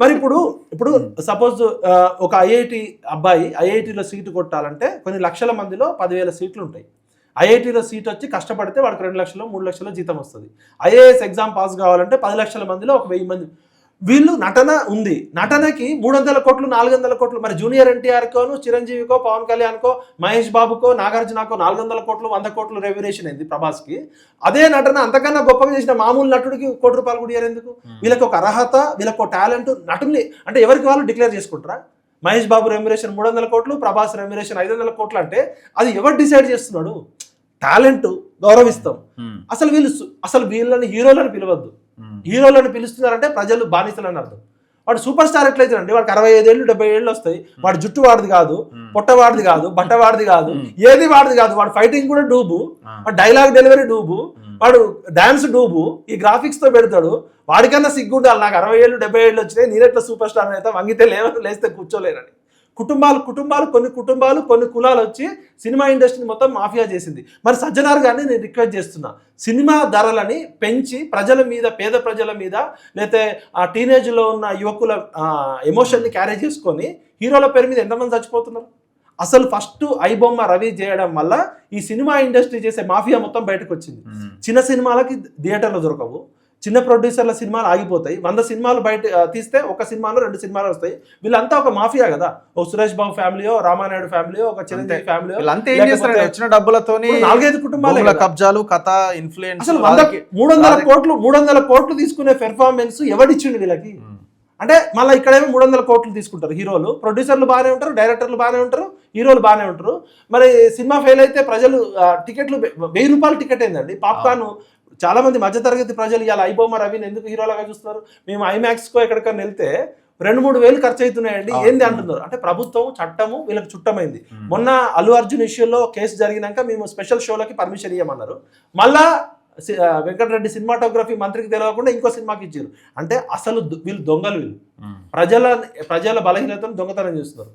మరి ఇప్పుడు ఇప్పుడు సపోజ్ ఒక ఐఐటి అబ్బాయి ఐఐటిలో సీటు కొట్టాలంటే కొన్ని లక్షల మందిలో 10,000 సీట్లు ఉంటాయి. ఐఐటిలో సీట్ వచ్చి కష్టపడితే వాడికి 2 లక్షలు 3 లక్షలు జీతం వస్తుంది. ఐఏఎస్ ఎగ్జామ్ పాస్ కావాలంటే 10 లక్షల మందిలో ఒక 1000 మంది. వీళ్ళు నటన ఉంది, నటనకి 300 కోట్లు 400 కోట్లు. మరి జూనియర్ ఎన్టీఆర్కోను చిరంజీవికో పవన్ కళ్యాణ్కో మహేష్ బాబుకో నాగార్జునకో 400 కోట్లు 100 కోట్లు రెవ్యురేషన్ అయింది ప్రభాస్కి. అదే నటన అంతకన్నా గొప్పగా చేసిన మామూలు నటుడికి ₹1 కోటి కూడా ఇయ్యారు ఎందుకు? వీళ్ళకి ఒక అర్హత, వీళ్ళకి ఒక టాలెంట్, నటుని అంటే ఎవరికి వాళ్ళు డిక్లేర్ చేసుకుంటారా? మహేష్ బాబు రెమ్యురేషన్ 300 కోట్లు, ప్రభాస్ రెమ్యురేషన్ 500 కోట్లు అంటే అది ఎవరు డిసైడ్ చేస్తున్నాడు? టాలెంట్ గౌరవిస్తాం. అసలు వీళ్ళని హీరోలను పిలవద్దు. హీరోలను పిలుస్తున్నారంటే ప్రజలు బానిసలు అని అర్థం. వాడు సూపర్ స్టార్ ఎట్లయితేనండి, వాడికి 65 ఏళ్ళు 70 ఏళ్ళు వస్తాయి, వాడు జుట్టు వాడిది కాదు, పొట్టవాడిది కాదు, బట్ట వాడిది కాదు, ఏది వాడిది కాదు, వాడు ఫైటింగ్ కూడా డూబు, వాడు డైలాగ్ డెలివరీ డూబు, వాడు డాన్స్ డూబు, ఈ గ్రాఫిక్స్ తో పెడతాడు. వాడికన్నా సిగ్గుండాలి. నాకు 60 ఏళ్ళు 70 ఏళ్ళు వచ్చినాయి, నేనెట్లా సూపర్ స్టార్ అయితే వంగితే లేస్తే కూర్చోలేనని. కొన్ని కుటుంబాలు కొన్ని కులాలు వచ్చి సినిమా ఇండస్ట్రీని మొత్తం మాఫియా చేసింది. మరి సజ్జనార్ గారిని నేను రిక్వెస్ట్ చేస్తున్నా, సినిమా ధరలని పెంచి ప్రజల మీద, పేద ప్రజల మీద, లేకపోతే ఆ టీనేజ్లో ఉన్న యువకుల ఎమోషన్ని క్యారీ చేసుకొని హీరోల పేరు మీద ఎంతమంది చచ్చిపోతున్నారు? అసలు ఫస్ట్ ఐబొమ్మ రవి చేయడం వల్ల ఈ సినిమా ఇండస్ట్రీ చేసే మాఫియా మొత్తం బయటకు వచ్చింది. చిన్న సినిమాలకి థియేటర్లో దొరకవు, చిన్న ప్రొడ్యూసర్ల సినిమాలు ఆగిపోతాయి. 100 సినిమాలు బయట తీస్తే ఒక సినిమాలో 2 సినిమాలు వస్తాయి. వీళ్ళంతా ఒక మాఫియా కదా. ఒక సురేష్ బాబు ఫ్యామిలీయో, రామానాయుడు ఫ్యామిలీయో, ఒక చిరంజీవి ఫ్యామిలీయో, వచ్చిన డబ్బులతోని 4-5 కుటుంబాలు కబ్జాలు, కథ, ఇన్ఫ్లుయెన్స్. అసలు 300 కోట్లు తీసుకునే పెర్ఫార్మెన్స్ ఎవడిచ్చిండు వీళ్ళకి? అంటే మళ్ళీ ఇక్కడేమో 300 కోట్లు తీసుకుంటారు హీరోలు, ప్రొడ్యూసర్లు బాగానే ఉంటారు, డైరెక్టర్లు బాగానే ఉంటారు, హీరోలు బాగానే ఉంటారు. మరి సినిమా ఫెయిల్ అయితే ప్రజలు టికెట్లు ₹1000 టికెట్ అయిందండి. పాప్కార్న్ చాలా మంది మధ్యతరగతి ప్రజలు ఇలా ఐబొమ్మ రవిని ఎందుకు హీరోలాగా చూస్తున్నారు? మేము ఐమాక్స్కో ఎక్కడికైనా వెళ్తే 2-3 వేలు ఖర్చు అవుతున్నాయండి, ఏంది అంటున్నారు. అంటే ప్రభుత్వం చట్టము వీళ్ళకి చుట్టమైంది. మొన్న అల్లు అర్జున్ ఇష్యూలో కేసు జరిగినాక మేము స్పెషల్ షోలకి పర్మిషన్ ఇవ్వమన్నారు. మళ్ళా వెంకటరెడ్డి సినిమాటోగ్రఫీ మంత్రికి తెలియకుండా ఇంకో సినిమాకి ఇచ్చారు. అంటే అసలు వీళ్ళు దొంగలు, వీళ్ళు ప్రజల బలహీనతను దొంగతనం చేస్తున్నారు.